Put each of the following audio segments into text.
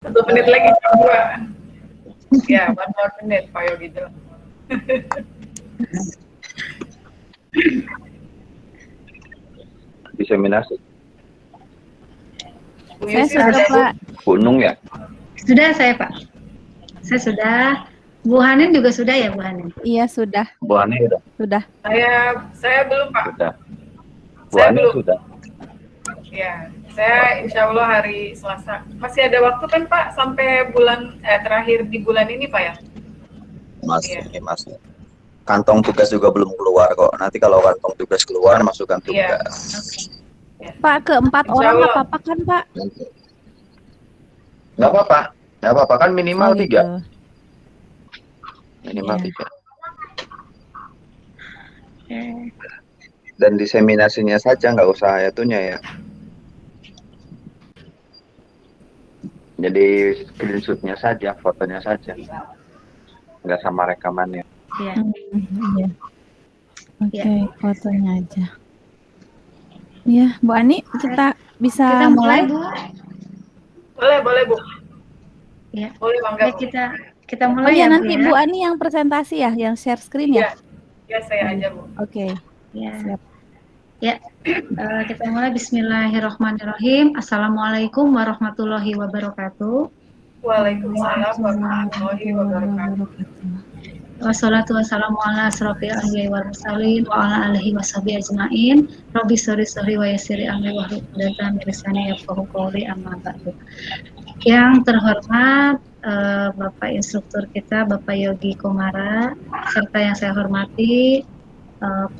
1 menit lagi jam 2. Ya, 1 more minute, Pak Yogi bilang. Diseminasi. Bu Saya Yusi sudah, Bu? Pak. Gunung ya? Sudah saya, Pak. Saya sudah. Bu Hanin juga sudah ya, Bu Hanin? Iya, sudah. Bu Ani udah? Sudah. Saya belum, Pak. Sudah. Bu Saya Ani belum. sudah? Ya, saya insya Allah hari Selasa. Masih ada waktu kan, Pak, sampai bulan terakhir di bulan ini, Pak ya? Masih, masih. Kantong tugas juga belum keluar kok. Nanti kalau kantong tugas keluar, masukkan Iya. tugas. Pak, ke 4 Insya orang Allah. nggak apa-apa kan, Pak? Nggak apa-apa. Nggak apa-apa kan minimal 3. gitu. Minimal Iya. 3. Dan diseminasinya saja, nggak usah itunya ya. Jadi screenshotnya saja, fotonya saja. Nggak sama rekamannya. Iya. Iya. Oke, Ya. fotonya aja. Ya, Bu Ani, kita bisa Kita mulai, mulai. Bu. Boleh, Bu. Ya. Boleh, Bangga, Baik, Bu. kita Oh mulai iya, ya, nanti Bu, Bu ya. Ani yang presentasi ya, yang share screen ya? Ya, saya aja, Bu. Oke, Ya. siap. Ya, kita mulai. Bismillahirrahmanirrahim. Assalamualaikum warahmatullahi wabarakatuh. Waalaikumsalam warahmatullahi wabarakatuh. Wassalatu wassalamu ala asrofil anbiya'i wal mursalin wa ala alihi washabihi ajmain. Rabbi sholli wa yassir amri wahlul 'uqdatam min lisani yafqahu qawli, amma ba'du. Yang terhormat Bapak instruktur kita, Bapak Yogi Komara, serta yang saya hormati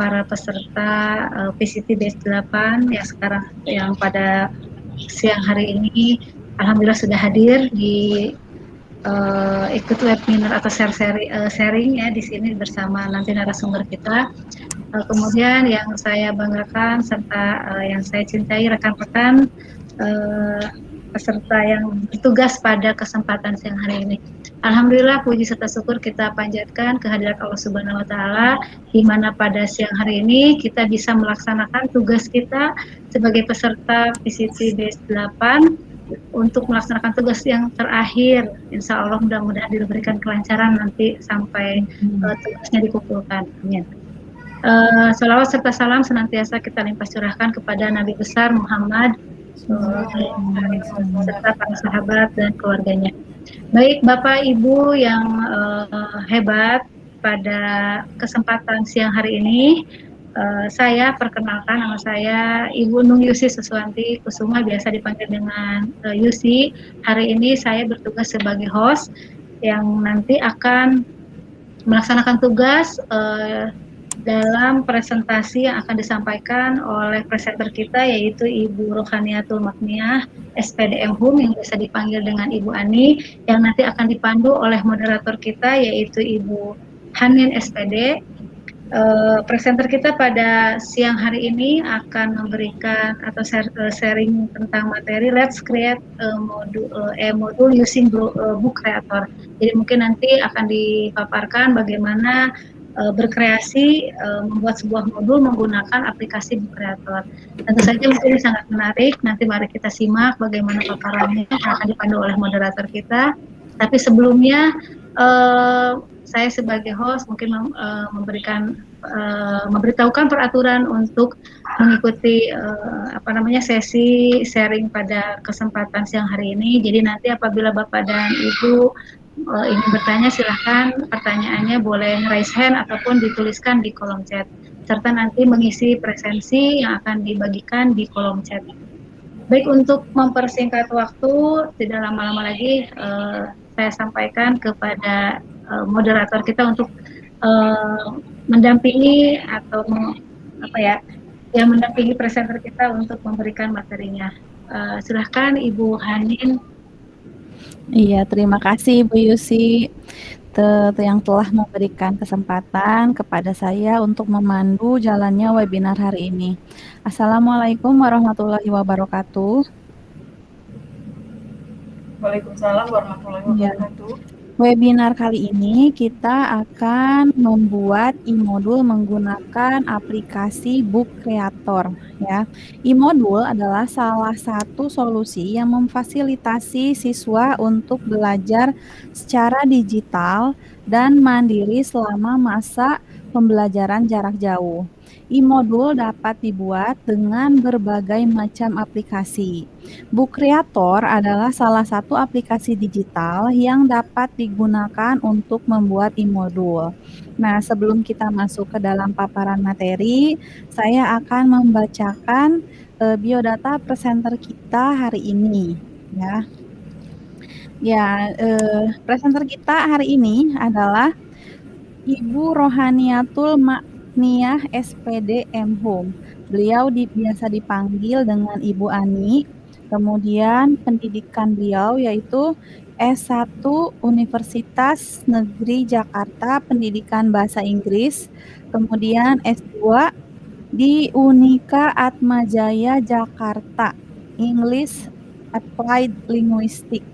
para peserta PCT Batch 8 yang pada siang hari ini alhamdulillah sudah hadir di ikut webinar atau sharing ya di sini bersama nanti narasumber kita. Kemudian yang saya banggakan serta yang saya cintai rekan-rekan peserta yang bertugas pada kesempatan siang hari ini. Alhamdulillah, puji serta syukur kita panjatkan kehadirat Allah Subhanahu wa taala di mana pada siang hari ini kita bisa melaksanakan tugas kita sebagai peserta PCT Batch 8 untuk melaksanakan tugas yang terakhir. Insya Allah mudah-mudahan diberikan kelancaran nanti sampai tugasnya dikumpulkan. Amin. Salawat serta salam senantiasa kita limpah curahkan kepada Nabi besar Muhammad serta para sahabat dan keluarganya. Baik Bapak Ibu yang hebat, pada kesempatan siang hari ini saya perkenalkan, nama saya Ibu Nung Yusi Suswanti Kusuma, biasa dipanggil dengan Yusi. Hari ini saya bertugas sebagai host yang nanti akan melaksanakan tugas dalam presentasi yang akan disampaikan oleh presenter kita, yaitu Ibu Rohaniatul Makniyah SPDM HUM yang biasa dipanggil dengan Ibu Ani, yang nanti akan dipandu oleh moderator kita yaitu Ibu Hanin SPD. Presenter kita pada siang hari ini akan memberikan atau sharing tentang materi Let's Create a Module Using Book Creator. Jadi mungkin nanti akan dipaparkan bagaimana berkreasi membuat sebuah modul menggunakan aplikasi Book Creator. Tentu saja mungkin sangat menarik. Nanti mari kita simak bagaimana paparannya yang akan dipandu oleh moderator kita. Tapi sebelumnya saya sebagai host mungkin memberitahukan peraturan untuk mengikuti sesi sharing pada kesempatan siang hari ini. Jadi nanti apabila Bapak dan Ibu ingin bertanya, silahkan pertanyaannya boleh raise hand ataupun dituliskan di kolom chat, serta nanti mengisi presensi yang akan dibagikan di kolom chat. Baik, untuk mempersingkat waktu, tidak lama-lama lagi saya sampaikan kepada moderator kita untuk mendampingi atau mendampingi presenter kita untuk memberikan materinya. Silahkan Ibu Hanin. Iya, terima kasih Bu Yusi yang telah memberikan kesempatan kepada saya untuk memandu jalannya webinar hari ini. Assalamualaikum warahmatullahi wabarakatuh. Waalaikumsalam warahmatullahi wabarakatuh. Webinar kali ini kita akan membuat e-modul menggunakan aplikasi Book Creator ya. E-modul adalah salah satu solusi yang memfasilitasi siswa untuk belajar secara digital dan mandiri selama masa pembelajaran jarak jauh. E-modul dapat dibuat dengan berbagai macam aplikasi. Book Creator adalah salah satu aplikasi digital yang dapat digunakan untuk membuat e-modul. Nah, sebelum kita masuk ke dalam paparan materi, saya akan membacakan biodata presenter kita hari ini, ya. Ya, presenter kita hari ini adalah Ibu Rohaniatul Makniyah SPD M Hum. Beliau biasa dipanggil dengan Ibu Ani. Kemudian pendidikan beliau yaitu S1 Universitas Negeri Jakarta Pendidikan Bahasa Inggris. Kemudian S2 di Unika Atmajaya Jakarta English Applied Linguistic.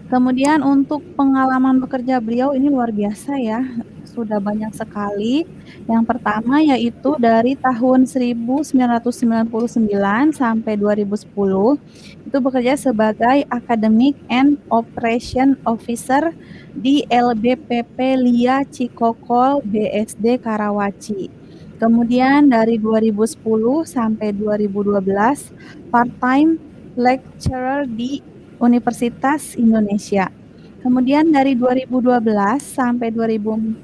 Kemudian untuk pengalaman bekerja beliau ini luar biasa ya, sudah banyak sekali. Yang pertama yaitu dari tahun 1999 sampai 2010 itu bekerja sebagai Academic and Operation Officer di LBPP LIA Cikokol BSD Karawaci. Kemudian dari 2010 sampai 2012 part-time lecturer di Universitas Indonesia. Kemudian dari 2012 sampai 2014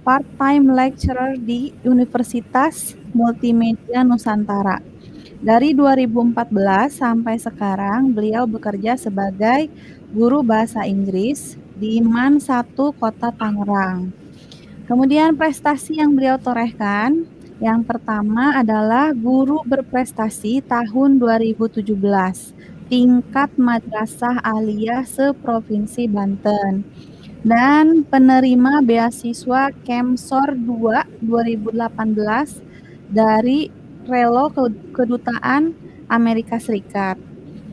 part-time lecturer di Universitas Multimedia Nusantara. Dari 2014 sampai sekarang beliau bekerja sebagai guru bahasa Inggris di MAN 1 Kota Tangerang. Kemudian prestasi yang beliau torehkan, yang pertama adalah guru berprestasi tahun 2017. Tingkat Madrasah Aliyah se-Provinsi Banten dan penerima beasiswa Kemsor 2 2018 dari Relo Kedutaan Amerika Serikat.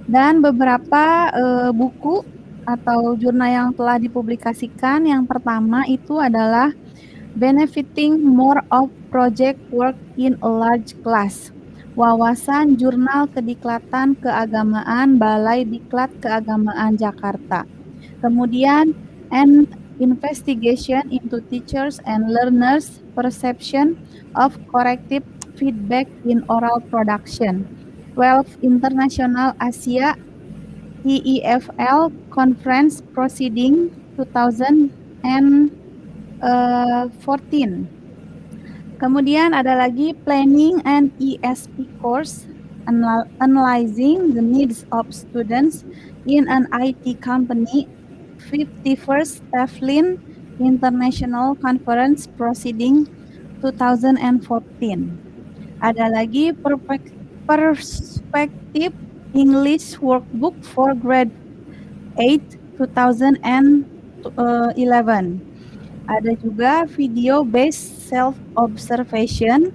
Dan beberapa buku atau jurnal yang telah dipublikasikan, yang pertama itu adalah Benefiting More of Project Work in a Large Class, Wawasan Jurnal Kediklatan Keagamaan Balai Diklat Keagamaan Jakarta. Kemudian An Investigation into Teachers and Learners Perception of Corrective Feedback in Oral Production. 12 International Asia TEFL Conference Proceeding 2014. Kemudian ada lagi Planning and ESP Course, Analyzing the Needs of Students in an IT Company, 51st Teflin International Conference Proceeding 2014. Ada lagi Perspective English Workbook for Grade 8 2011. Ada juga Video-Based Self-Observation,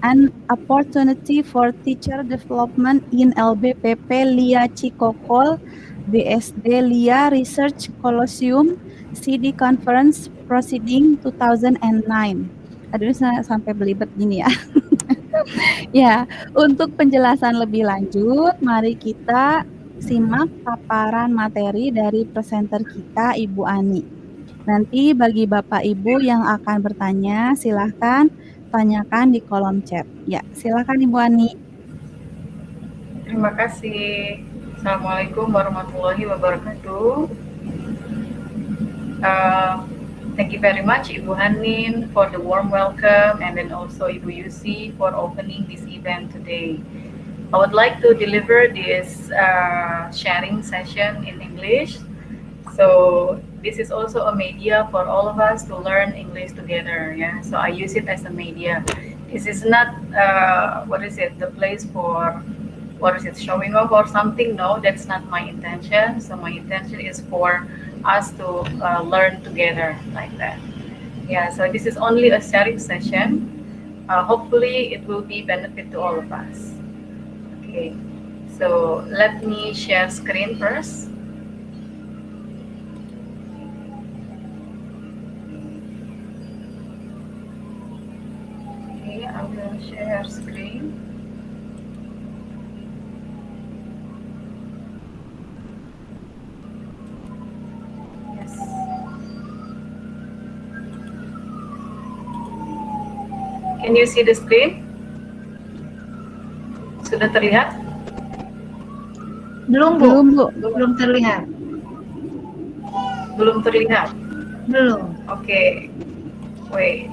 An Opportunity for Teacher Development in LBPP LIA Cikokol, BSD LIA Research Colosseum, CD Conference Proceeding 2009. Aduh, saya sampai belibet gini ya. Ya, untuk penjelasan lebih lanjut, mari kita simak paparan materi dari presenter kita, Ibu Ani. Nanti bagi Bapak Ibu yang akan bertanya, silahkan tanyakan di kolom chat. Ya, silahkan Ibu Ani. Terima kasih. Assalamualaikum warahmatullahi wabarakatuh. Thank you very much Ibu Hanin for the warm welcome, and then also Ibu Yusi for opening this event today. I would like to deliver this sharing session in English. So this is also a media for all of us to learn English together. Yeah, so I use it as a media. This is not the place for showing off or something. No, that's not my intention. So my intention is for us to learn together like that. Yeah, so this is only a sharing session. Hopefully it will be benefit to all of us. Okay, so let me share screen first. I will share screen. Yes. Can you see the screen? Sudah terlihat? Belum, Bu. Belum, Bu. Belum terlihat. Belum terlihat. Belum. Okay. Wait.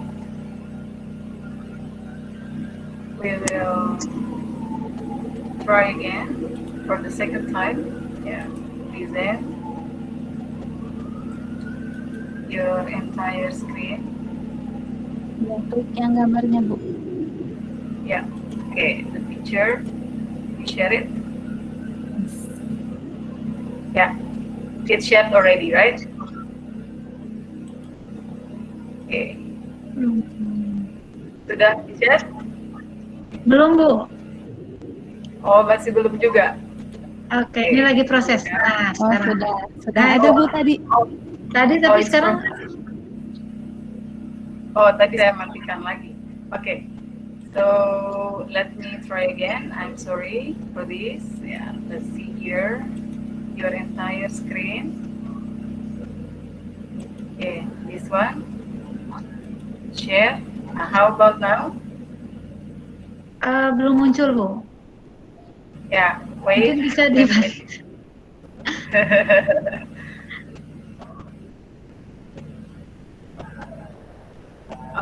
We will try again for the second time. Yeah. Present your entire screen. Ya, klik yang gambarnya, Bu. Yeah. Okay. The picture. You share it. Yeah. It's shared already, right? Okay. Sudah di-share? Belum, Bu. Oh, masih belum juga. Oke, ini lagi proses. Nah, Oh, sekarang. sudah ada, Bu, tadi. Tadi tapi it's sekarang processing. Oh, tadi saya matikan lagi. Okay. So, let me try again. I'm sorry for this. Yeah, let's see here. Your entire screen. Okay, this one. Share. How about now? belum muncul, Bu. Yeah, Mungkin wait. bisa Let dibalik. me-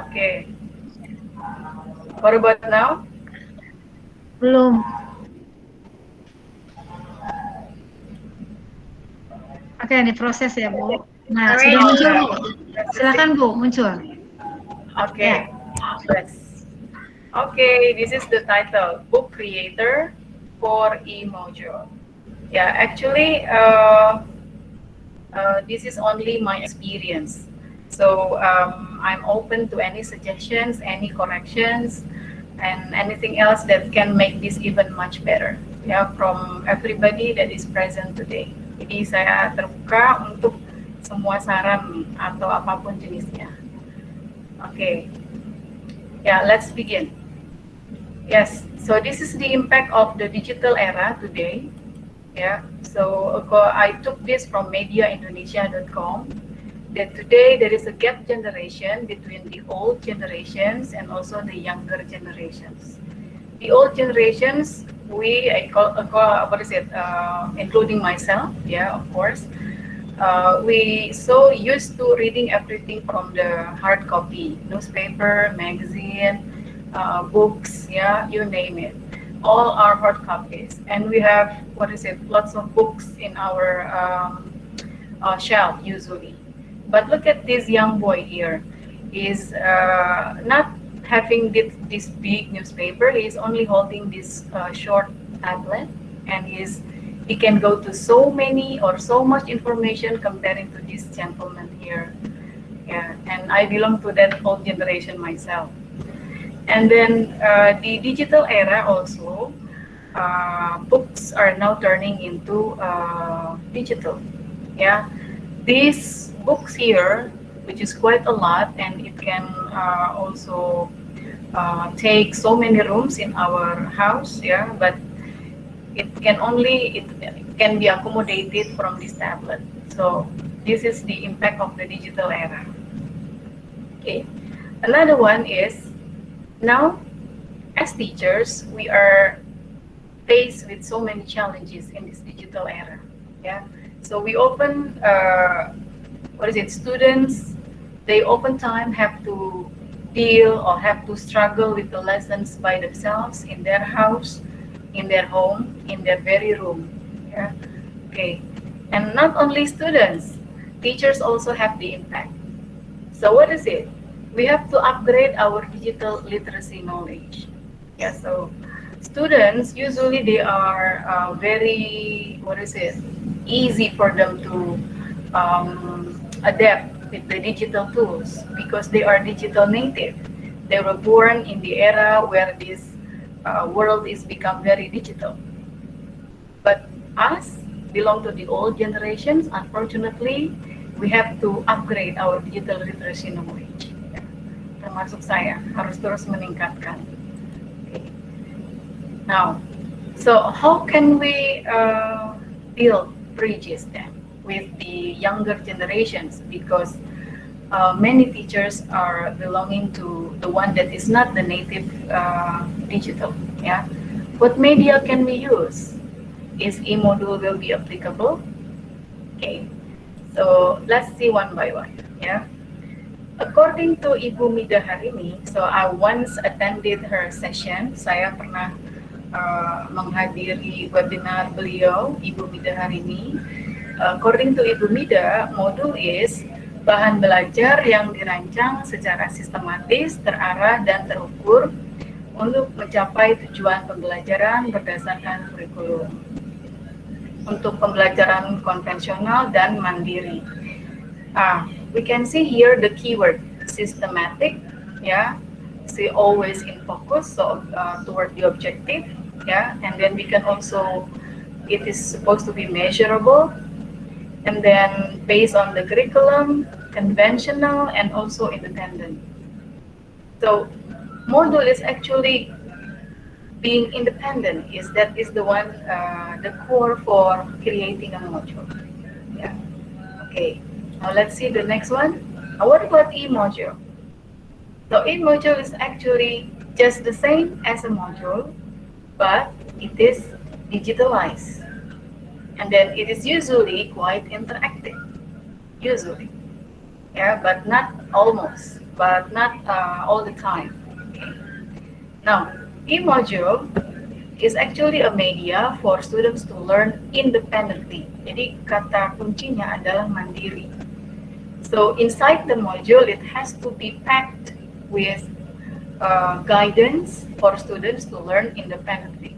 Okay. What about now? Belum. Oke, ini proses ya, Bu. Nah, Alright. sudah muncul, Bu. Silakan, Bu, muncul. Okay. Yes. Okay, this is the title, Book Creator for eMojo. Yeah, actually, this is only my experience. So I'm open to any suggestions, any corrections, and anything else that can make this even much better. Yeah, from everybody that is present today. Jadi saya terbuka untuk semua saran atau apapun jenisnya. Okay. Yeah, let's begin. Yes, so this is the impact of the digital era today. Yeah, so I took this from mediaindonesia.com, that today there is a gap generation between the old generations and also the younger generations. The old generations, including myself, yeah, of course, we so used to reading everything from the hard copy, newspaper, magazine, books, yeah, you name it. All are hard copies, and we have lots of books in our shelf usually. But look at this young boy here. He's not having this big newspaper. He's only holding this short tablet, and he can go to so many or so much information comparing to this gentleman here. Yeah, and I belong to that old generation myself. And then the digital era also, books are now turning into digital. Yeah, these books here, which is quite a lot, and it can also take so many rooms in our house. Yeah, but it can be accommodated from this tablet. So this is the impact of the digital era. Okay, another one is now as teachers we are faced with so many challenges in this digital era. Yeah, so we often students, they oftentimes have to deal or have to struggle with the lessons by themselves in their house, in their home, in their very room. Yeah. Okay. And not only students, teachers also have the impact. So what is it? We have to upgrade our digital literacy knowledge. Yeah. So students usually they are very easy for them to adapt with the digital tools because they are digital native. They were born in the era where this world is become very digital. But us belong to the old generations. Unfortunately, we have to upgrade our digital literacy knowledge. Termasuk saya harus terus meningkatkan. Now, so how can we build bridges then with the younger generations? Because many teachers are belonging to the one that is not the native digital. Yeah, what media can we use? Is e-module will be applicable? Okay, so let's see one by one. Yeah. According to Ibu Mida Harini, so I once attended her session. Saya pernah menghadiri webinar beliau, Ibu Mida Harini. According to Ibu Mida, modul is bahan belajar yang dirancang secara sistematis, terarah, dan terukur untuk mencapai tujuan pembelajaran berdasarkan kurikulum. Untuk pembelajaran konvensional dan mandiri. We can see here the keyword systematic, yeah. See always in focus, so toward the objective, yeah. And then we can also, it is supposed to be measurable, and then based on the curriculum, conventional, and also independent. So module is actually being independent. That is the one, the core for creating a module. Yeah. Okay. Now let's see the next one. What about e-module? So e-module is actually just the same as a module, but it is digitalized. And then it is usually quite interactive. Usually. Yeah, but not almost, but not all the time. Okay. Now, e-module is actually a media for students to learn independently. Jadi kata kuncinya adalah mandiri. So inside the module, it has to be packed with guidance for students to learn independently.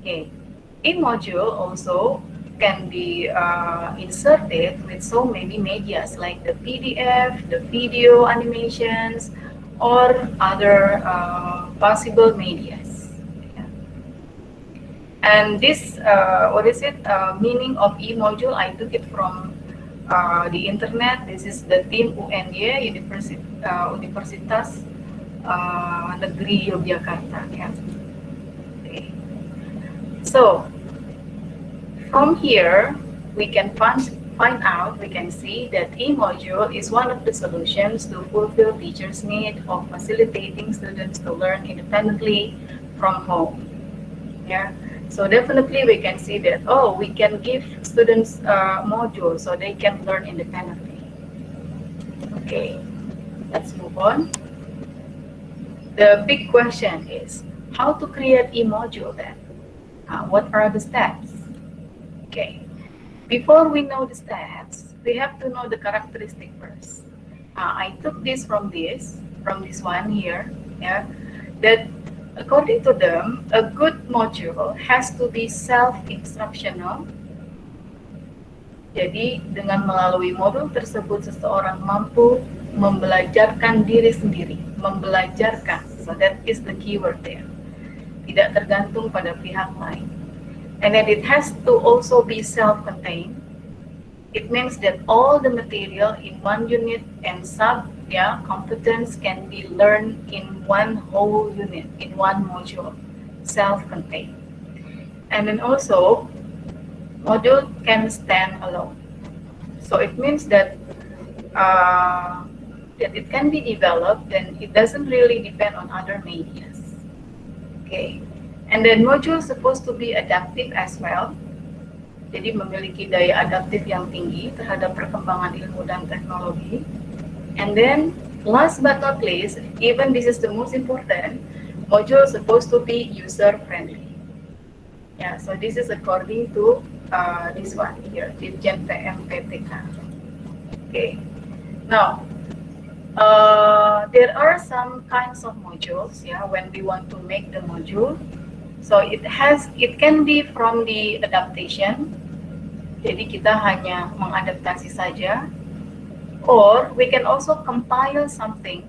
Okay. E-module also can be inserted with so many medias like the PDF, the video animations, or other possible medias. Yeah. And this, meaning of e-module, I took it from the internet. This is the TIM UNY, Universitas Negeri Yogyakarta. Yeah. Okay. So from here, we can find out, we can see that e-module is one of the solutions to fulfill teachers' need of facilitating students to learn independently from home. Yeah. So definitely we can see that, we can give students modules so they can learn independently. Okay, let's move on. The big question is, how to create e-module then? What are the steps? Okay, before we know the steps, we have to know the characteristic first. I took this from this one here, yeah, that according to them, a good module has to be self-instructional. Jadi, dengan melalui modul tersebut, seseorang mampu membelajarkan diri sendiri, membelajarkan. So that is the keyword there. Tidak tergantung pada pihak lain. And then it has to also be self-contained. It means that all the material in one unit and competence can be learned in one whole unit, in one module, self-contained. And then also, module can stand alone. So it means that that it can be developed and it doesn't really depend on other medias. Okay. And then module supposed to be adaptive as well. Jadi memiliki daya adaptif yang tinggi terhadap perkembangan ilmu dan teknologi. And then, last but not least, even this is the most important, module supposed to be user-friendly. Yeah, so this is according to this one here, Dirjen PMPTK. Okay. Now, there are some kinds of modules, when we want to make the module. So it can be from the adaptation. Jadi kita hanya mengadaptasi saja, or we can also compile something.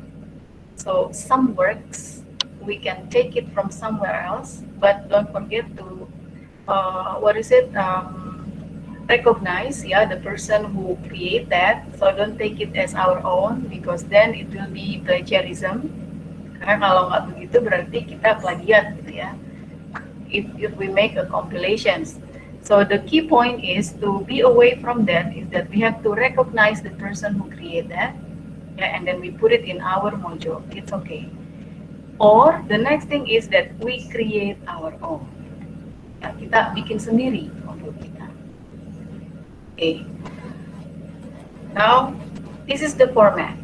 So some works we can take it from somewhere else, but don't forget to recognize the person who create that. So don't take it as our own, because then it will be plagiarism. Karena kalau nggak begitu berarti kita plagiat gitu ya. if we make a compilations. So the key point is to be away from that is that we have to recognize the person who create that, yeah, and then we put it in our module. It's okay. Or the next thing is that we create our own. Ya, kita bikin sendiri modul kita. Okay. Now this is the format,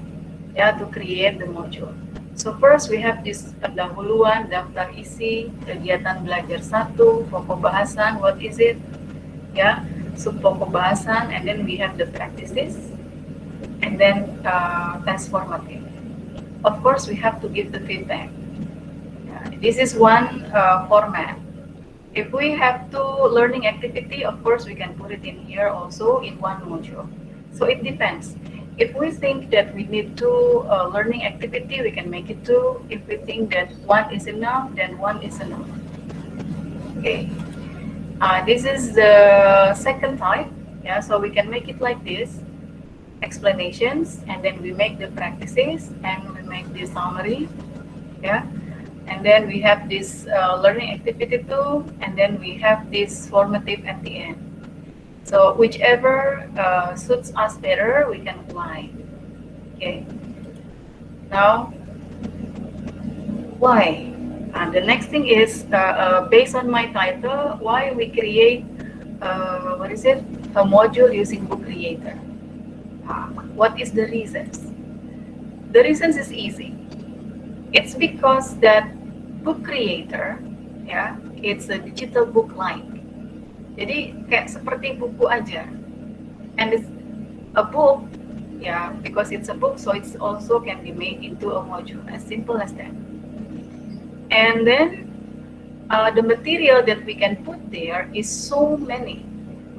ya, to create the module. So first we have this pendahuluan, daftar isi, kegiatan belajar 1, pokok bahasan, what is it? Ya, subpokok bahasan, and then we have the practices, and then test formative. Of course, we have to give the feedback. This is one format. If we have two learning activity, of course, we can put it in here also in one module. So it depends. If we think that we need two learning activity, we can make it 2. If we think that 1 is enough, then 1 is enough. Okay. This is the second type. Yeah, so we can make it like this. Explanations, and then we make the practices, and we make the summary. Yeah. And then we have this learning activity 2, and then we have this formative at the end. So whichever suits us better, we can apply. Okay. Now, why? The next thing is based on my title, why we create a module using Book Creator. What is the reasons? The reasons is easy. It's because that Book Creator, yeah, it's a digital book like. Jadi kayak seperti buku aja, and it's a book, yeah, because it's a book, so it's also can be made into a module, as simple as that. And then the material that we can put there is so many.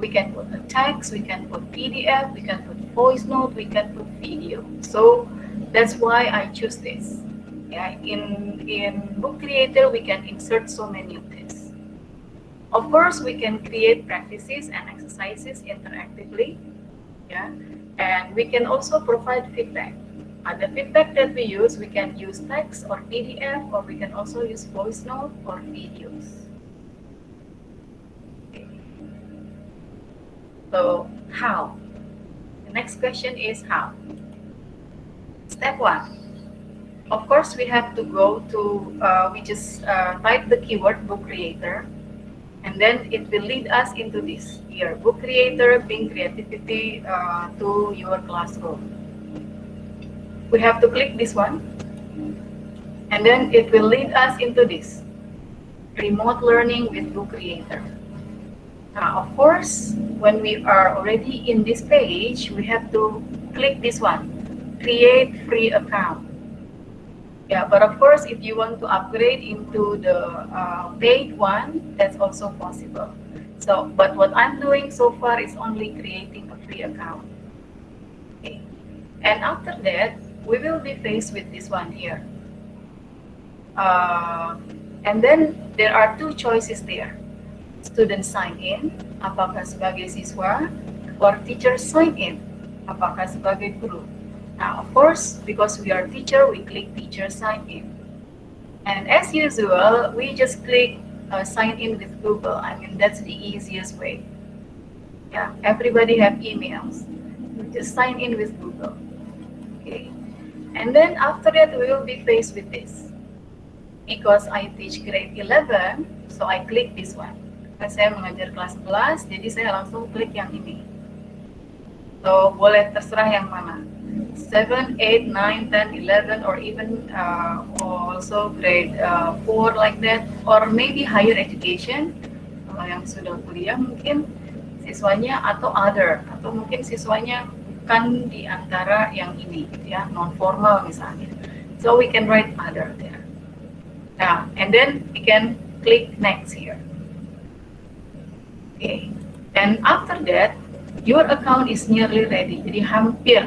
We can put a text, we can put PDF, we can put voice note, we can put video. So that's why I choose this. Yeah, in Book Creator we can insert so many of this. Of course, we can create practices and exercises interactively, yeah, and we can also provide feedback. The feedback that we use, we can use text or PDF, or we can also use voice note or videos. Okay. So, how? The next question is how? Step 1. Of course, we have to go to, we just type the keyword Book Creator, and then it will lead us into this here, Book Creator, bring creativity to your classroom. We have to click this one, and then it will lead us into this, remote learning with Book Creator. Now, of course, when we are already in this page, we have to click this one, create free account. Yeah, but of course, if you want to upgrade into the paid one, that's also possible. So, but what I'm doing so far is only creating a free account. Okay. And after that, we will be faced with this one here. And then there are 2 choices there. Student sign in, apakah sebagai siswa, or teacher sign in, apakah sebagai guru. Now, of course, because we are teacher, we click teacher sign in. And as usual, we just click sign in with Google. I mean, that's the easiest way. Yeah, everybody have emails. We just sign in with Google. Okay. And then after that, we will be faced with this. Because I teach grade 11, so I click this one. Karena saya mengajar kelas 11, jadi saya langsung klik yang ini. So, boleh terserah yang mana. 7, 8, 9, 10, 11, or even also grade 4 like that, or maybe higher education. Kalau yang sudah kuliah mungkin siswanya atau other, atau mungkin siswanya bukan di antara yang ini, ya, non formal misalnya. So we can write other there. Now, and then we can click next here. Okay, and after that, your account is nearly ready. Jadi hampir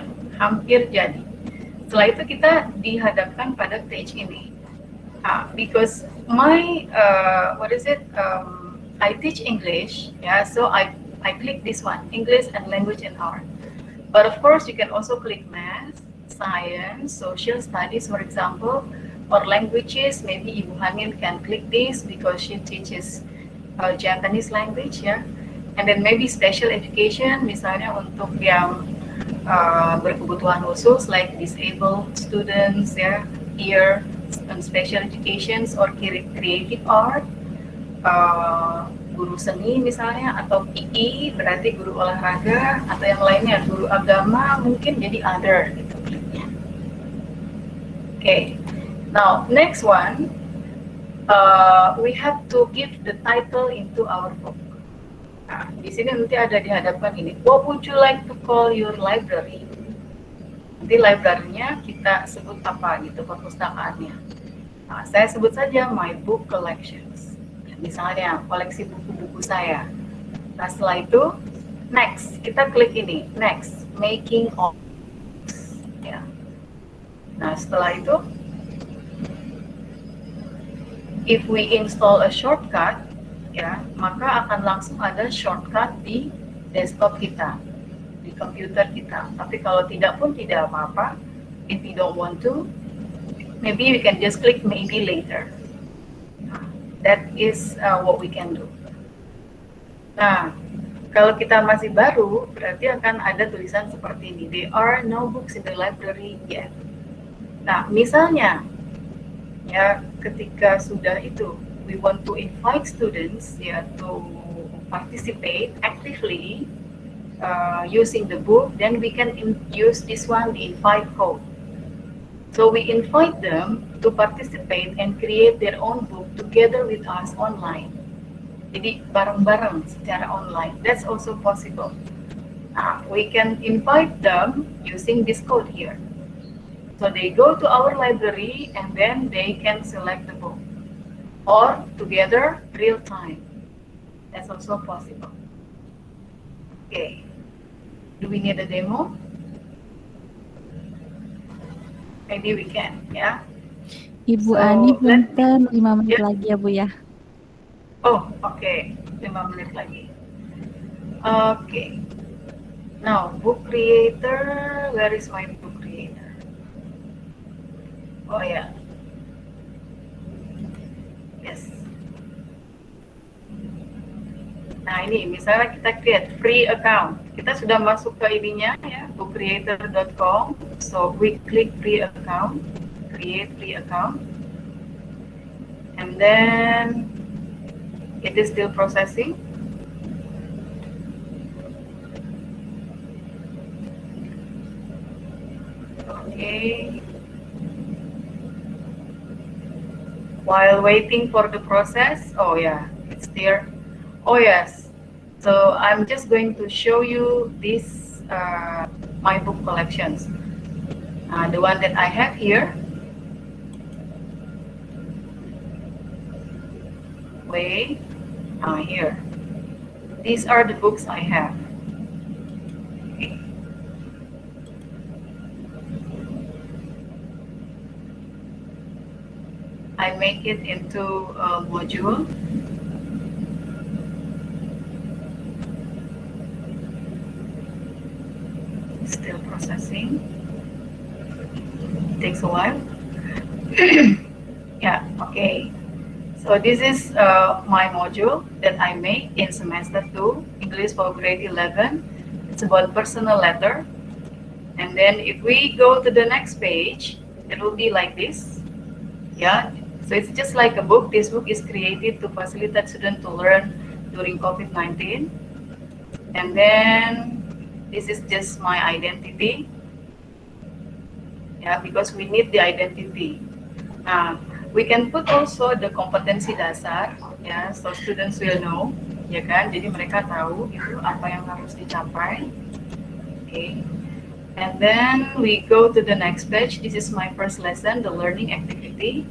jadi. Setelah itu kita dihadapkan pada page ini. Because my I teach English, yeah, so I click this one, English and Language and Art. But of course, you can also click Math, Science, Social Studies, for example, or languages. Maybe Ibu Hanin can click this because she teaches Japanese language ya, and then maybe special education misalnya untuk yang berkebutuhan khusus like disabled students ya, here and special educations or creative art, guru seni misalnya, atau PE berarti guru olahraga, atau yang lainnya guru agama mungkin jadi other gitu kliknya. Okay, now next one, we have to give the title into our book. Nah, di sini nanti ada di hadapan ini, what would you like to call your library? Nanti library-nya kita sebut apa gitu, perpustakaannya. Nah, saya sebut saja my book collections. Misalnya koleksi buku-buku saya. Nah, setelah itu next, kita klik ini, next, making of. Ya. Nah, setelah itu, if we install a shortcut, ya, maka akan langsung ada shortcut di desktop kita, di komputer kita. Tapi kalau tidak pun tidak apa-apa. If you don't want to, maybe we can just click maybe later. That is what we can do. Nah, kalau kita masih baru, berarti akan ada tulisan seperti ini. There are no books in the library yet. Nah, misalnya, ya, ketika sudah itu, we want to invite students ya to participate actively using the book, then we can use this one, the invite code. So we invite them to participate and create their own book together with us online. Jadi bareng-bareng secara online. That's also possible. We can invite them using this code here. So they go to our library and then they can select the book. Or together, real time. That's also possible. Okay. Do we need a demo? Maybe we can, ya. Ibu So, Ani let's- punten 5 menit Yeah. lagi ya Bu ya. Oh, okay. 5 menit lagi. Okay. Now, book creator. Where is my book creator? Oh ya. Yes. Nah, ini misalnya kita create free account. Kita sudah masuk ke ininya ya, bookcreator.com. So we click free account, create free account. And then it is still processing. Okay. While waiting for the process, oh yeah, it's there. Oh yes, so I'm just going to show you this my book collections. The one that I have here. Wait, here. These are the books I have. Okay. I make it into a module. Still processing. Takes a while. Yeah, okay. So this is my module that I made in semester 2, English for grade 11. It's about personal letter. And then if we go to the next page, it will be like this. Yeah, so it's just like a book. This book is created to facilitate students to learn during COVID-19. And then this is just my identity. Yeah, because we need the identity. We can put also the kompetensi dasar, ya, so students will know, ya kan? Jadi mereka tahu itu apa yang harus dicapai. Okay. And then we go to the next page. This is my first lesson, the learning activity.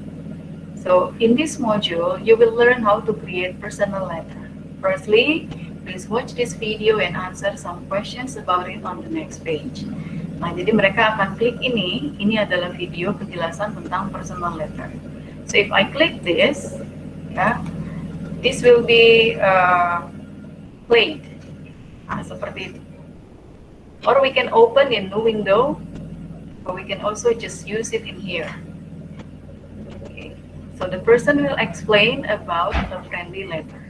So in this module, you will learn how to create personal letter. Firstly, please watch this video and answer some questions about it on the next page. Nah, jadi mereka akan klik ini adalah video penjelasan tentang personal letter. So if I click this, this will be played. Seperti itu. Or we can open in new window, or we can also just use it in here. Okay. So the person will explain about a friendly letter.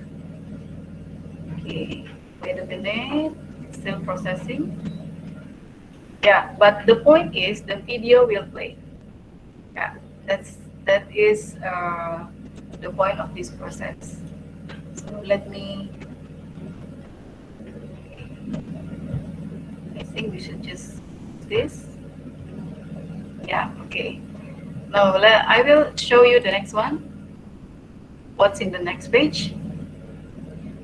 Okay, wait a minute, it's still processing. Yeah, but the point is the video will play. Yeah, that is the point of this process. So let me. I think we should just this. Yeah. Okay. Now I will show you the next one. What's in the next page?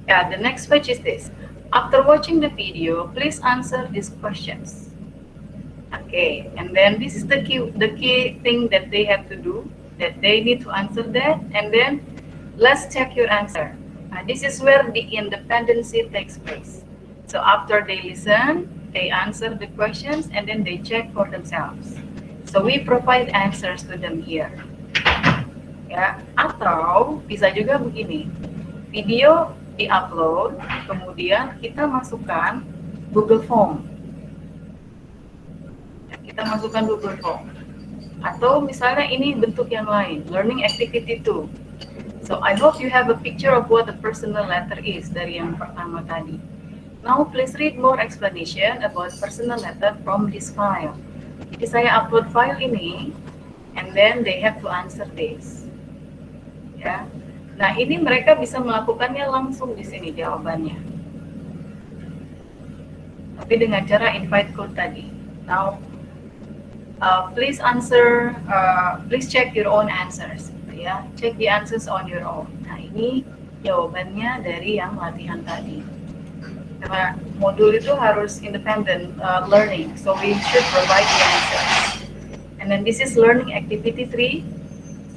Yeah, the next page is this. After watching the video, please answer these questions. Okay, and then this is the key thing that they have to do, that they need to answer that, and then let's check your answer. This is where the independency takes place. So after they listen, they answer the questions, and then they check for themselves. So we provide answers to them here. Ya, atau bisa juga begini, video di-upload, kemudian kita masukkan Google Form. Kita masukkan Google Form. Atau misalnya ini bentuk yang lain, learning activity 2. So I hope you have a picture of what the personal letter is dari yang pertama tadi. Now please read more explanation about personal letter from this file. Jadi saya upload file ini, and then they have to answer this. Ya, nah ini mereka bisa melakukannya langsung di sini jawabannya. Tapi dengan cara invite code tadi. Now, please answer, please check your own answers. Ya, check the answers on your own. Nah ini jawabannya dari yang latihan tadi. Karena modul itu harus independent learning, so we should provide the answers. And then this is learning activity 3.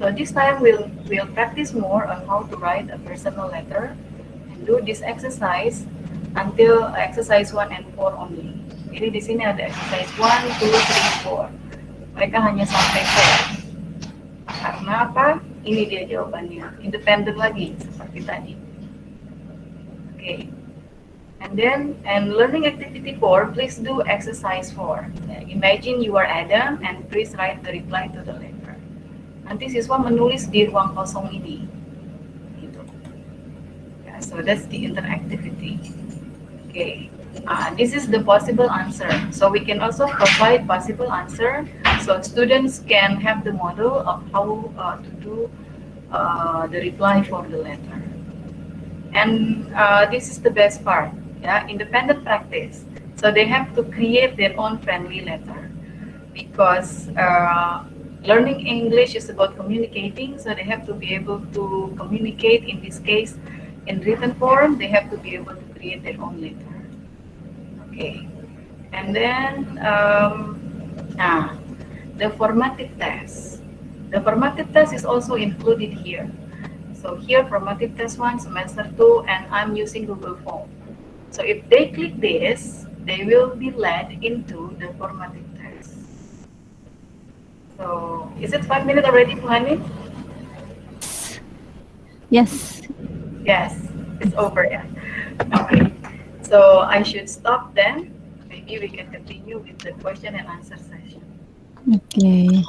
So this time we'll practice more on how to write a personal letter and do this exercise until exercise 1 and 4 only. Jadi di sini ada exercise 1, 2, 3, 4. Mereka hanya sampai 4. Karena apa? Ini dia jawabannya. Independent lagi seperti tadi. Okay. And learning activity 4, please do exercise 4. Imagine you are Adam and please write the reply to the letter. Nanti siswa menulis di ruang kosong ini. Gitu. Yeah, so that's the interactivity. Okay. This is the possible answer. So we can also provide possible answer so students can have the model of how to do the reply for the letter. And this is the best part. Yeah, independent practice. So they have to create their own friendly letter because learning English is about communicating, so they have to be able to communicate, in this case, in written form, they have to be able to create their own letter. Okay. And then, the formative test. The formative test is also included here. So here, formative test 1, semester 2, and I'm using Google Form. So if they click this, they will be led into the formative test. So, is it 5 minutes already, Tuhani? Yes. Yes, it's over, yeah. Okay, so I should stop then. Maybe we can continue with the question and answer session. Oke.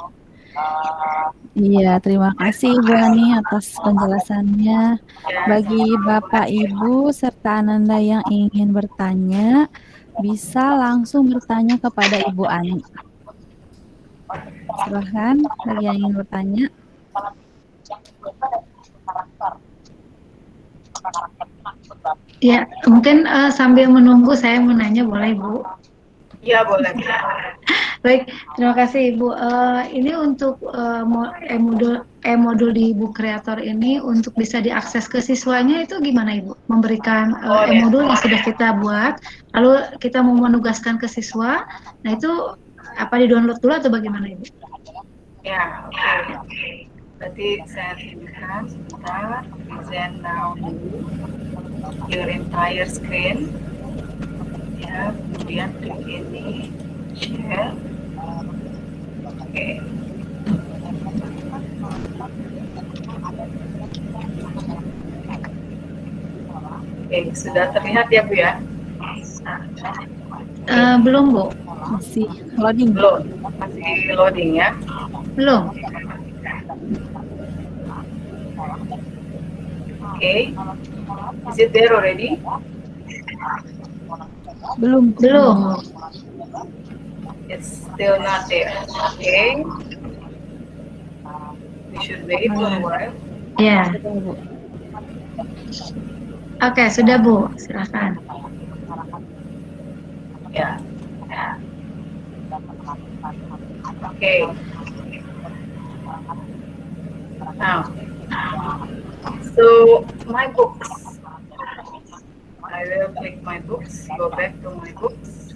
Iya, terima kasih Ibu Ani atas penjelasannya. Bagi Bapak, Ibu, serta Ananda yang ingin bertanya, bisa langsung bertanya kepada Ibu Ani. Silahkan bagi yang ingin bertanya. Ya, mungkin sambil menunggu saya mau nanya, boleh Bu? Ya, boleh. Baik, terima kasih Ibu. Ini untuk modul di Book Creator ini untuk bisa diakses ke siswanya itu gimana Ibu? Memberikan modul yang sudah kita buat, lalu kita mau menugaskan ke siswa. Nah itu apa di-download dulu atau bagaimana Ibu? Ya, oke. Berarti saya tunjukkan sebentar. Present now your entire screen. Ya, kemudian klik ini, share. Oke. Oke, sudah terlihat ya Bu ya? Belum Bu. Masih loading. Belum, masih loading ya? Belum. Okay. Is it there already? Belum. Belum. It's still not there. Okay. We should wait for a while. Ya. Sudah, Bu. Oke, sudah Bu. Silakan. Yeah. Okay. Now, so my books. I will click my books. Go back to my books.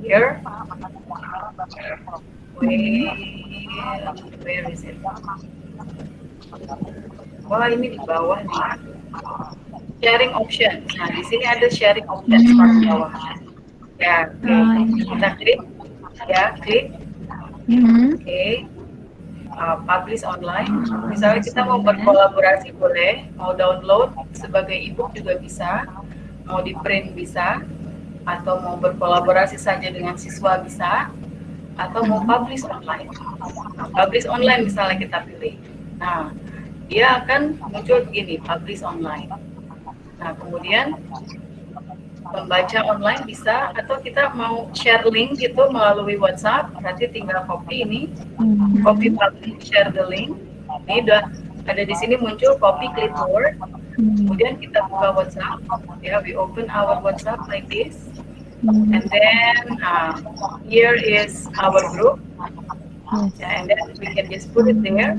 Here. Where is it? Wah, ini di bawah nih. Sharing options. Nah, di sini ada sharing options part bawah. Ya, kita klik. Ya, klik. Oke. Publish online. Misalnya kita mau berkolaborasi boleh, mau download sebagai ebook juga bisa, mau di print bisa, atau mau berkolaborasi saja dengan siswa bisa, atau mau publish online. Nah, publish online misalnya kita pilih. Nah, dia akan muncul begini, publish online. Nah, kemudian membaca online bisa, atau kita mau share link gitu melalui WhatsApp, berarti tinggal copy ini, copy publish, share the link. Ini udah ada di sini muncul copy clipboard. Kemudian kita buka WhatsApp, ya, we open our WhatsApp like this, and then here is our group, and then we can just put it there.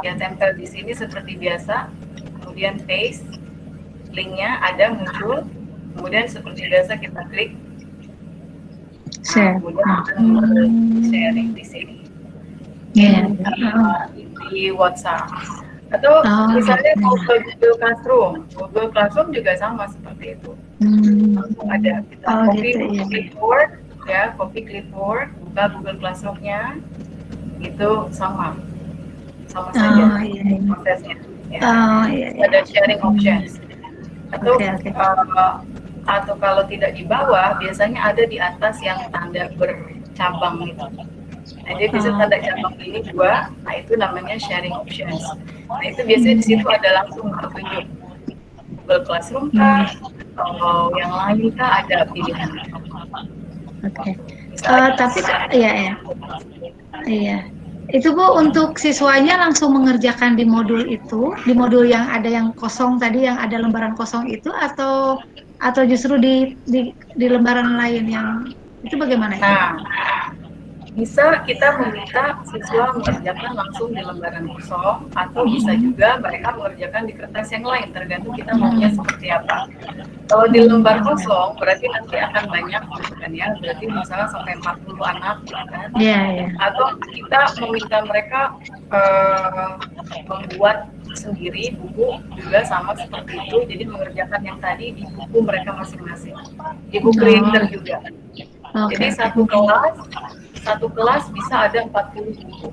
Ya, tempel di sini seperti biasa, kemudian paste, linknya ada muncul. Kemudian seperti biasa kita klik, kemudian sharing di sini, di WhatsApp. Atau misalnya mau ke Google Classroom juga sama seperti itu. Langsung ada kita copy clipboard, ya, copy clipboard, buka Google Classroom-nya, itu sama saja prosesnya. Ya. Ada sharing options. Atau kalau tidak di bawah, biasanya ada di atas yang tanda bercabang itu. Nah, jadi bisa tanda cabang ini 2, nah itu namanya sharing options. Nah, itu biasanya di situ ada langsung petunjuk Google Classroom kah, atau yang lain kah, ada pilihan. Oke. Tapi iya. Itu Bu, untuk siswanya langsung mengerjakan di modul itu, di modul yang ada yang kosong tadi, yang ada lembaran kosong itu, atau justru di lembaran lain yang itu bagaimana? Nah, bisa kita meminta siswa mengerjakan langsung di lembaran kosong, atau bisa juga mereka mengerjakan di kertas yang lain, tergantung kita maunya seperti apa. Kalau di lembar kosong berarti nanti akan banyak kan ya, berarti misalnya sampai 40 anak kan. Atau kita meminta mereka membuat sendiri buku juga sama seperti itu, jadi mengerjakan yang tadi di buku mereka masing-masing, di buku printer juga. Jadi satu kelas bisa ada 40 buku.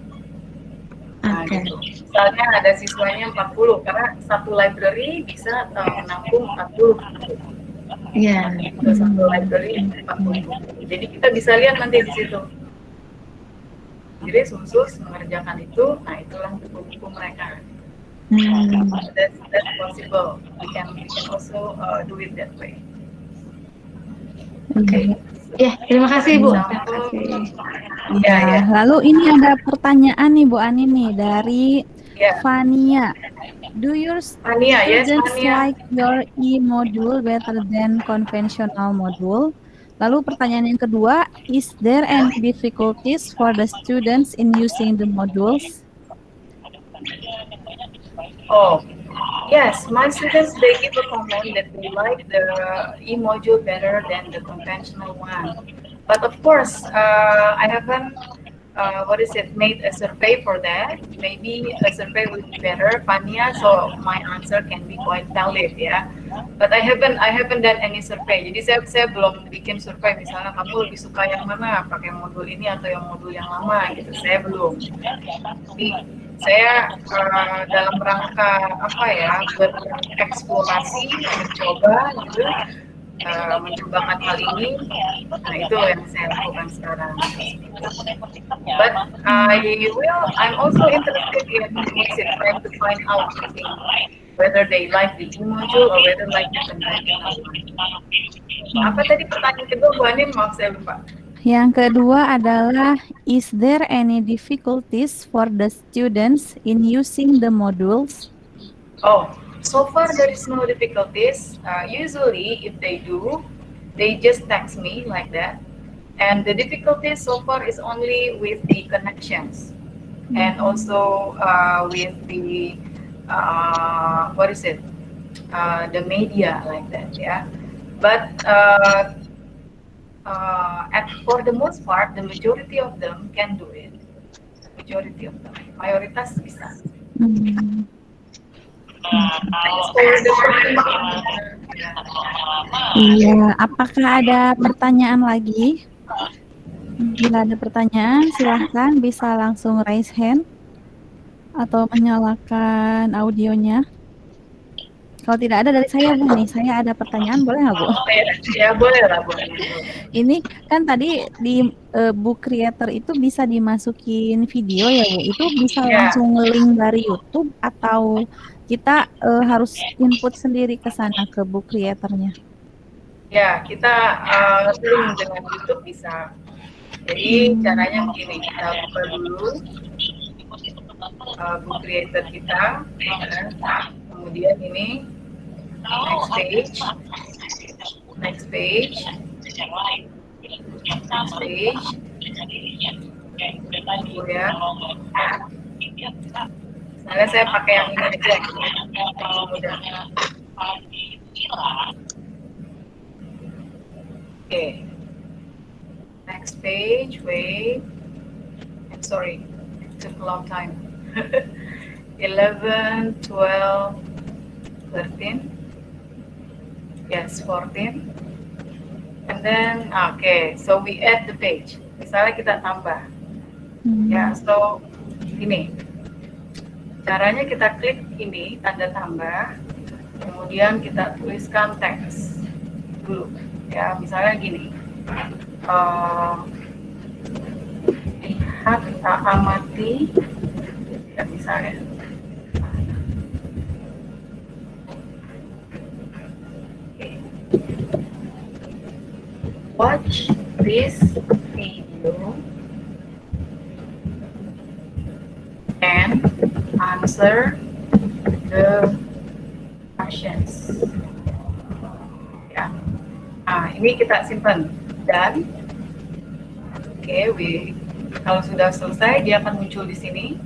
Nah, gitu. Misalnya ada siswanya 40, karena satu library bisa menampung 40 buku. Iya. Satu library 40 buku. Jadi kita bisa lihat nanti di situ. Jadi khusus mengerjakan itu, nah itulah buku-buku mereka. That's possible. We can also do it that way. Oke. Ya, terima kasih Bu. Terima kasih. Ya. Lalu ini ada pertanyaan nih Bu Ani nih dari Fania. Do your students like your e-module better than conventional module? Lalu pertanyaan yang kedua, is there any difficulties for the students in using the modules? Oh, yes, my students, they give a comment that they like the e-module better than the conventional one. But of course, I haven't, made a survey for that. Maybe a survey would be better, Fania, so my answer can be quite valid, ya. But I haven't done any survey. Jadi saya belum bikin survei, misalnya kamu lebih suka yang mana, pakai modul ini atau yang modul yang lama, gitu. Saya belum. Jadi, saya dalam rangka bereksplorasi, mencoba gitu, mencobakan hal ini. Nah, itu yang saya lakukan sekarang. But I'm also interested in music, trying to find out whether they like the emoji or whether like the conventional one. Apa tadi pertanyaan kedua, Bu Anin? Maaf saya lupa. Yang kedua adalah, is there any difficulties for the students in using the modules? Oh, so far there is no difficulties. Usually, if they do, they just text me like that. And the difficulties so far is only with the connections, and also with the the media like that, yeah. But for the most part, the majority of them can do it. Majority of them, mayoritas bisa. Iya, apakah ada pertanyaan lagi? Bila ada pertanyaan, silahkan bisa langsung raise hand atau menyalakan audionya. Kalau tidak ada dari saya, Bu, nih, saya ada pertanyaan, boleh nggak, Bu? Ya, boleh lah, boleh. Ini kan tadi di book creator itu bisa dimasukin video ya, Bu? Itu bisa langsung link dari YouTube atau kita harus input sendiri ke sana ke book creatornya? Ya, kita link dengan YouTube bisa. Jadi caranya begini, kita buka dulu book creator kita, kemudian ini next page, kemudian misalnya saya pakai yang ini aja, mudah. Oke. Next page, wait. I'm sorry, it took a long time. 11, 12, 13. Yes, 14. And then, okay, so we add the page. Misalnya kita tambah. Ya, so ini. Caranya kita klik ini, tanda tambah. Kemudian kita tuliskan teks dulu. Ya, misalnya gini. Lihat, amati, ya misalnya. Watch this video and answer the questions. Ya, nah ini kita simpan. Dan kalau sudah selesai dia akan muncul di sini.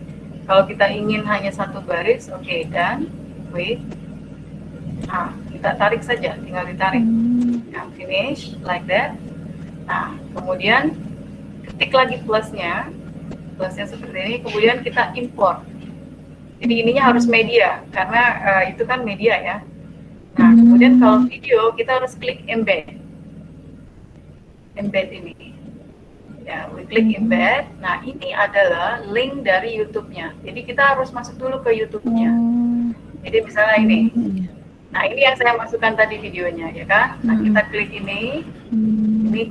Kalau kita ingin hanya satu baris, dan wait, kita tarik saja, tinggal ditarik. Nah, finish like that. Nah, kemudian ketik lagi plusnya seperti ini. Kemudian kita import. Jadi ininya harus media karena itu kan media ya. Nah, kemudian kalau video kita harus klik embed ini. Ya, we klik embed. Nah, ini adalah link dari YouTube-nya. Jadi kita harus masuk dulu ke YouTube-nya. Jadi misalnya ini. Nah, ini yang saya masukkan tadi videonya, ya kan? Nah, kita klik ini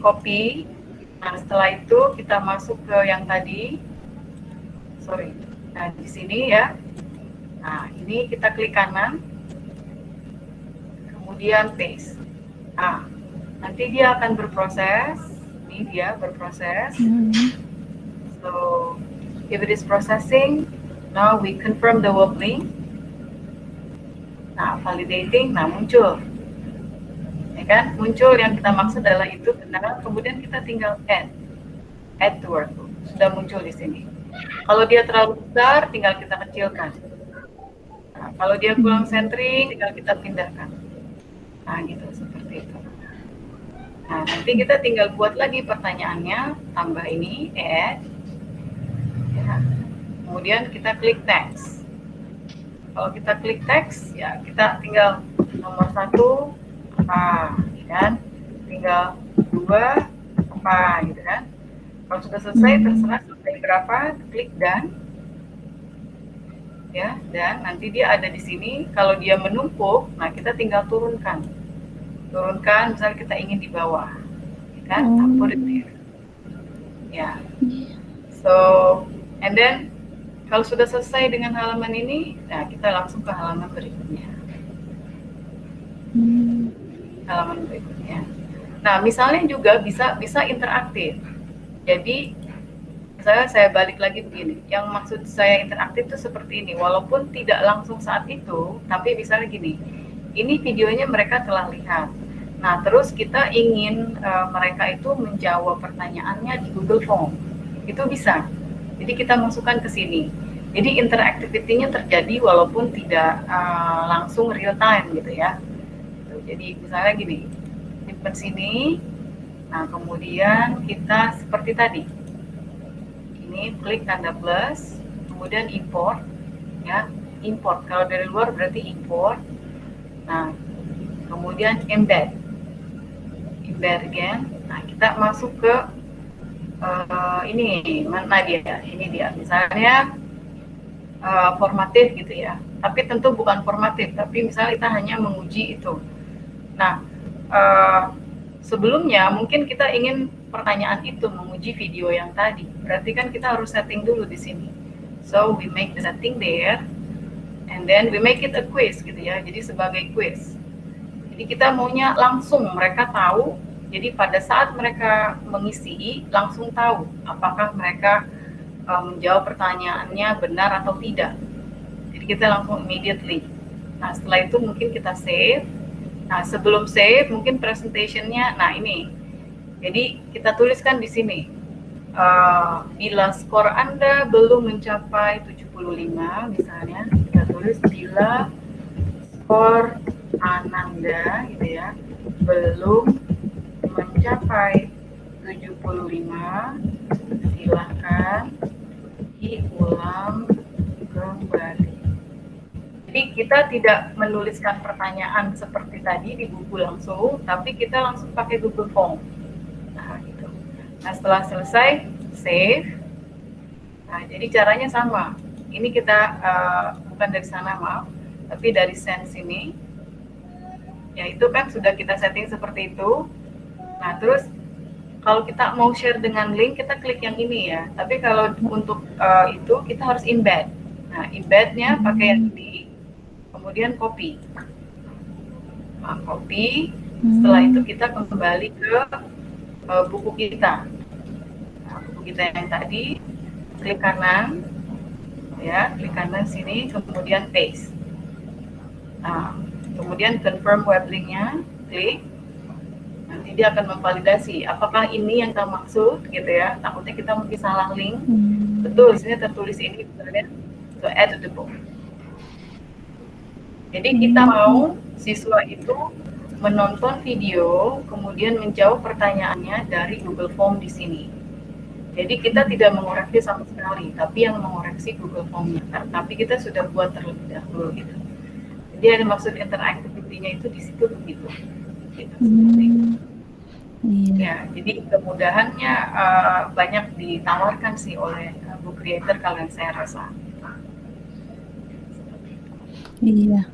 copy. Nah, setelah itu kita masuk ke yang tadi. Nah, di sini ya. Nah, ini kita klik kanan. Kemudian paste. Nah, nanti dia akan berproses. Ini dia berproses. So, if it is processing, now we confirm the web link. Nah, validating, nah muncul. Ya kan? Muncul yang kita maksud adalah itu benar. Kemudian kita tinggal add to workbook. Sudah muncul di sini. Kalau dia terlalu besar, tinggal kita kecilkan. Nah, kalau dia kurang centering, tinggal kita pindahkan. Nah, gitu, seperti itu. Nah, nanti kita tinggal buat lagi pertanyaannya, tambah ini, add. Ya. Kemudian kita klik text. Kalau kita klik text, ya kita tinggal nomor 1, apa, kan? Tinggal 2, apa, gitu kan? Kalau sudah selesai, terserah selesai berapa, klik done. Ya, dan nanti dia ada di sini. Kalau dia menumpuk, nah kita tinggal turunkan. turunkan, misalnya kita ingin di bawah, ya kan? Put it there. Ya. So, and then kalau sudah selesai dengan halaman ini, nah kita langsung ke halaman berikutnya. Halaman berikutnya. Nah, misalnya juga bisa interaktif. Jadi, misalnya saya balik lagi begini. Yang maksud saya interaktif itu seperti ini. Walaupun tidak langsung saat itu, tapi misalnya gini. Ini videonya mereka telah lihat. Nah, terus kita ingin mereka itu menjawab pertanyaannya di Google Form. Itu bisa. Jadi kita masukkan ke sini. Jadi interactivity-nya terjadi walaupun tidak langsung real time gitu ya. Jadi misalnya gini, simpan sini. Nah, kemudian kita seperti tadi. Ini klik tanda plus, kemudian import ya. Import. Kalau dari luar berarti import. Nah, kemudian embed. Embed again. Nah, kita masuk ke ini, mana dia? Ini dia. Misalnya formatif gitu ya. Tapi tentu bukan formatif, tapi misalnya kita hanya menguji itu. Nah, sebelumnya mungkin kita ingin pertanyaan itu menguji video yang tadi. Berarti kan kita harus setting dulu di sini. So we make the setting there, and then we make it a quiz gitu ya. Jadi sebagai quiz. Jadi kita maunya langsung mereka tahu. Jadi pada saat mereka mengisi langsung tahu apakah mereka menjawab pertanyaannya benar atau tidak. Jadi kita langsung immediately. Nah setelah itu mungkin kita save. Nah, sebelum save, mungkin presentation-nya, nah ini. Jadi, kita tuliskan di sini. Bila skor Anda belum mencapai 75, misalnya, kita tulis bila skor Ananda, gitu ya, belum mencapai 75, silahkan diulang kembali. Jadi kita tidak menuliskan pertanyaan seperti tadi di buku langsung, tapi kita langsung pakai Google Form. Nah, gitu. Nah, setelah selesai, save. Nah, jadi caranya sama. Ini kita bukan dari sana, maaf, tapi dari send sini. Ya, itu kan sudah kita setting seperti itu. Nah, terus kalau kita mau share dengan link, kita klik yang ini ya. Tapi kalau untuk itu, kita harus embed. Nah, embednya pakai yang ini. Kemudian copy. Nah, copy. Setelah itu kita kembali ke buku kita. Nah, buku kita yang tadi, klik kanan, ya, klik kanan sini, kemudian paste. Nah, kemudian confirm web link-nya, klik. Nanti dia akan memvalidasi apakah ini yang kita maksud, gitu ya. Takutnya kita mungkin salah link. Betul, di sini tertulis ini, misalnya, to add to the book. Jadi kita mau siswa itu menonton video, kemudian menjawab pertanyaannya dari Google Form di sini. Jadi kita tidak mengoreksi sama sekali, tapi yang mengoreksi Google Form-nya. Tapi kita sudah buat terlebih dahulu gitu. Jadi ada maksud interactivity-nya itu di situ begitu. Gitu, ya, jadi kemudahannya banyak ditawarkan sih oleh book creator kalian saya rasa. Iya.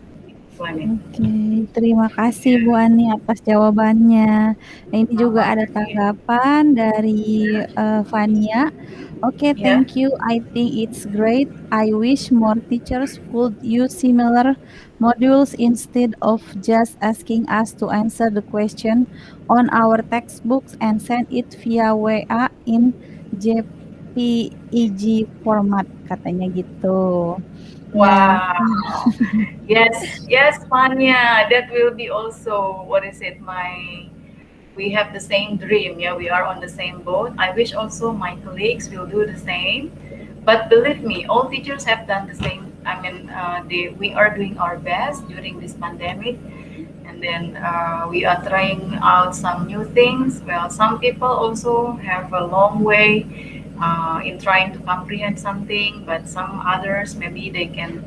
Oke, terima kasih Bu Ani atas jawabannya. Nah, ini juga ada tanggapan dari Fania. Okay, thank you. I think it's great. I wish more teachers would use similar modules instead of just asking us to answer the question on our textbooks and send it via WA in JPEG format, katanya gitu. Wow. Yes, Fania. That will be also, we have the same dream. Yeah, we are on the same boat. I wish also my colleagues will do the same. But believe me, all teachers have done the same. I mean, we are doing our best during this pandemic. And then we are trying out some new things. Well, some people also have a long way in trying to comprehend something, but some others maybe they can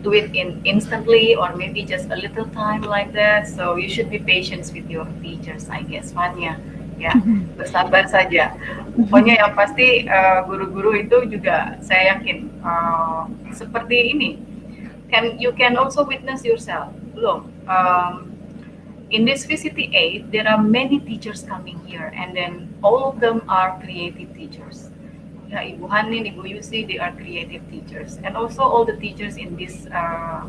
do it instantly or maybe just a little time like that. So you should be patient with your teachers, I guess, Fania. Ya, bersabar saja. Pokoknya yang pasti guru-guru itu juga saya yakin seperti ini. You can also witness yourself. Belum. in this VCT8, there are many teachers coming here, and then all of them are creative teachers. Yeah, Ibu Hanin, Ibu Yusi, they are creative teachers, and also all the teachers in this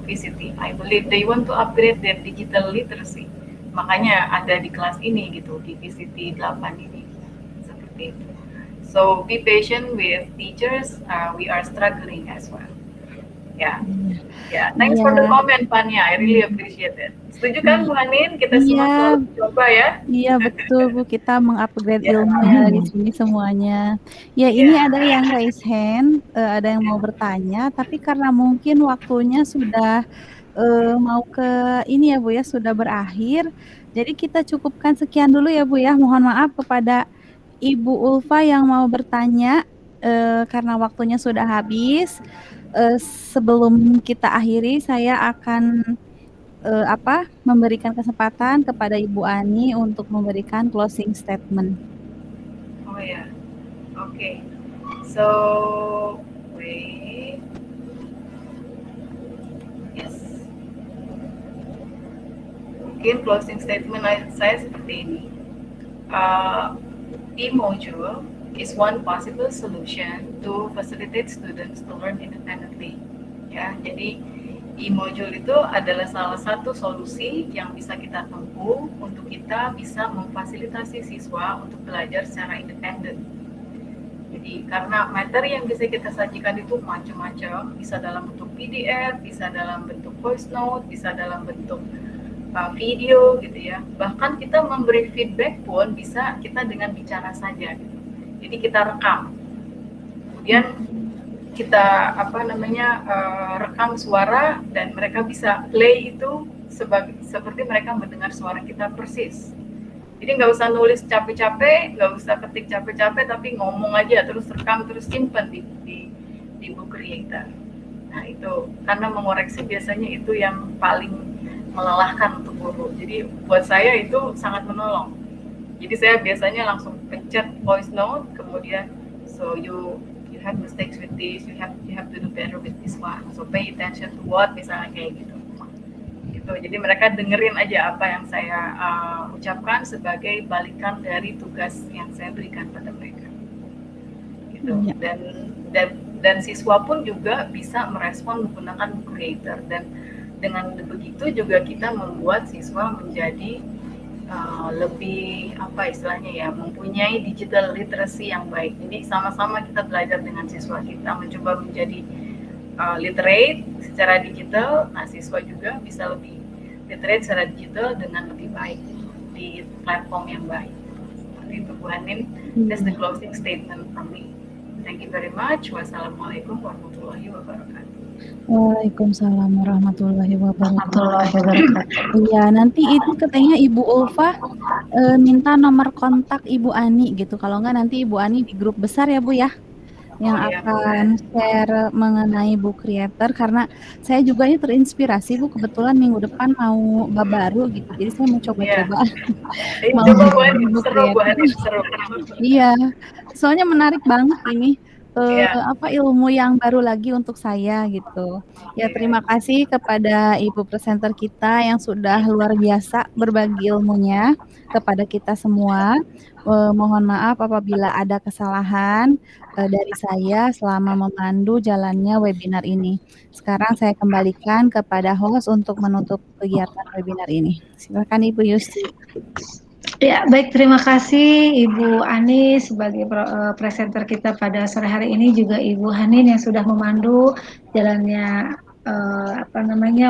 VCT, I believe they want to upgrade their digital literacy. Makanya ada di kelas ini gitu, di VCT 8 ini, seperti itu. So be patient with teachers, we are struggling as well. Ya, yeah. Thanks for the comment, Pania. I really appreciate it. Setuju kan, Bu Hanin? Kita semua selalu coba ya. Iya betul Bu, kita mengupgrade ilmu ya di sini semuanya. Ya ini ada yang raise hand, ada yang mau bertanya, tapi karena mungkin waktunya sudah mau ke ini ya Bu ya, sudah berakhir. Jadi kita cukupkan sekian dulu ya Bu ya. Mohon maaf kepada Ibu Ulfa yang mau bertanya karena waktunya sudah habis. Sebelum kita akhiri, saya akan memberikan kesempatan kepada Ibu Ani untuk memberikan closing statement. Oh ya, oke. So, wait. Yes. Mungkin closing statement saya seperti ini. E-module is one possible solution to facilitate students to learn independently. Ya, jadi e-module itu adalah salah satu solusi yang bisa kita tempuh untuk kita bisa memfasilitasi siswa untuk belajar secara independen. Jadi karena materi yang bisa kita sajikan itu macam-macam, bisa dalam bentuk PDF, bisa dalam bentuk voice note, bisa dalam bentuk video gitu ya. Bahkan kita memberi feedback pun bisa kita dengan bicara saja gitu. Jadi kita rekam, kemudian kita rekam suara dan mereka bisa play itu seperti mereka mendengar suara kita persis. Jadi nggak usah nulis capek-capek, nggak usah ketik capek-capek, tapi ngomong aja terus rekam terus simpan di Book Creator. Nah itu karena mengoreksi biasanya itu yang paling melelahkan untuk guru. Jadi buat saya itu sangat menolong. Jadi saya biasanya langsung pencet voice note, kemudian so you have mistakes with this, you have to do better with this one. So pay attention to what, misalnya kayak gitu. Jadi mereka dengerin aja apa yang saya ucapkan sebagai balikan dari tugas yang saya berikan pada mereka. Gitu. Dan siswa pun juga bisa merespon menggunakan Book Creator, dan dengan begitu juga kita membuat siswa menjadi lebih mempunyai digital literacy yang baik. Jadi sama-sama kita belajar dengan siswa kita, mencoba menjadi literate secara digital. Nah, siswa juga bisa lebih literate secara digital dengan lebih baik di platform yang baik. Seperti itu, Bu Hanin. That's the closing statement from me. Thank you very much. Wassalamualaikum warahmatullahi wabarakatuh. Waalaikumsalam warahmatullahi wabarakatuh. Iya, nanti itu katanya Ibu Ulfa minta nomor kontak Ibu Ani gitu. Kalau enggak nanti Ibu Ani di grup besar ya Bu ya, yang akan share mengenai Book Creator. Karena saya juga ini terinspirasi Bu, kebetulan minggu depan mau baru gitu. Jadi saya mau coba-coba. Seru. Iya, soalnya menarik banget ini. Ilmu yang baru lagi untuk saya gitu. Ya terima kasih kepada Ibu presenter kita yang sudah luar biasa berbagi ilmunya kepada kita semua. Mohon maaf apabila ada kesalahan dari saya selama memandu jalannya webinar ini. Sekarang saya kembalikan kepada host untuk menutup kegiatan webinar ini. Silakan Ibu Yusti. Ya, baik, terima kasih Ibu Ani sebagai presenter kita pada sore hari ini, juga Ibu Hanin yang sudah memandu jalannya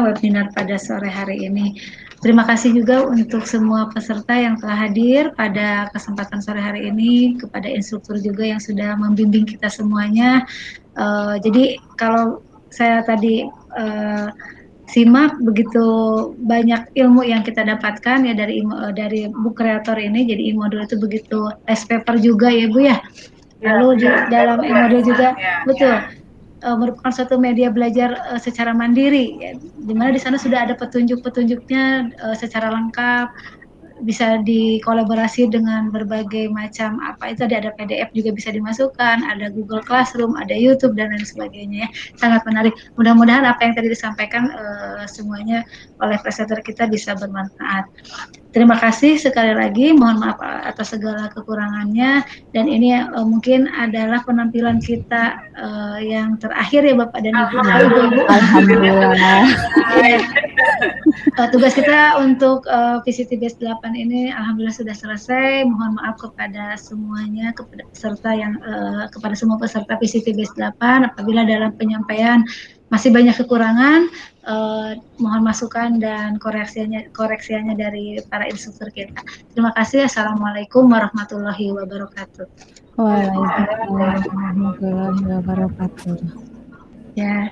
webinar pada sore hari ini. Terima kasih juga untuk semua peserta yang telah hadir pada kesempatan sore hari ini, kepada instruktur juga yang sudah membimbing kita semuanya. Jadi kalau saya tadi simak begitu banyak ilmu yang kita dapatkan ya dari Book Creator ini. Jadi e-module itu begitu test paper juga ya Bu ya. Lalu di dalam e-module juga betul merupakan suatu media belajar secara mandiri ya, di mana di sana sudah ada petunjuk-petunjuknya secara lengkap. bisa dikolaborasi dengan berbagai macam apa itu, ada PDF juga bisa dimasukkan, ada Google Classroom, ada YouTube dan lain sebagainya ya. Sangat menarik. Mudah-mudahan apa yang tadi disampaikan semuanya oleh presenter kita bisa bermanfaat. Terima kasih sekali lagi, mohon maaf atas segala kekurangannya, dan ini mungkin adalah penampilan kita yang terakhir ya Bapak dan Ibu. Alhamdulillah. Tugas kita untuk VCT Base 8 ini alhamdulillah sudah selesai. Mohon maaf kepada semuanya, kepada peserta yang kepada semua peserta VCT Base 8 apabila dalam penyampaian masih banyak kekurangan, mohon masukan dan koreksinya dari para instruktur kita. Terima kasih. Assalamualaikum warahmatullahi wabarakatuh. Waalaikumsalam warahmatullahi wabarakatuh. Ya.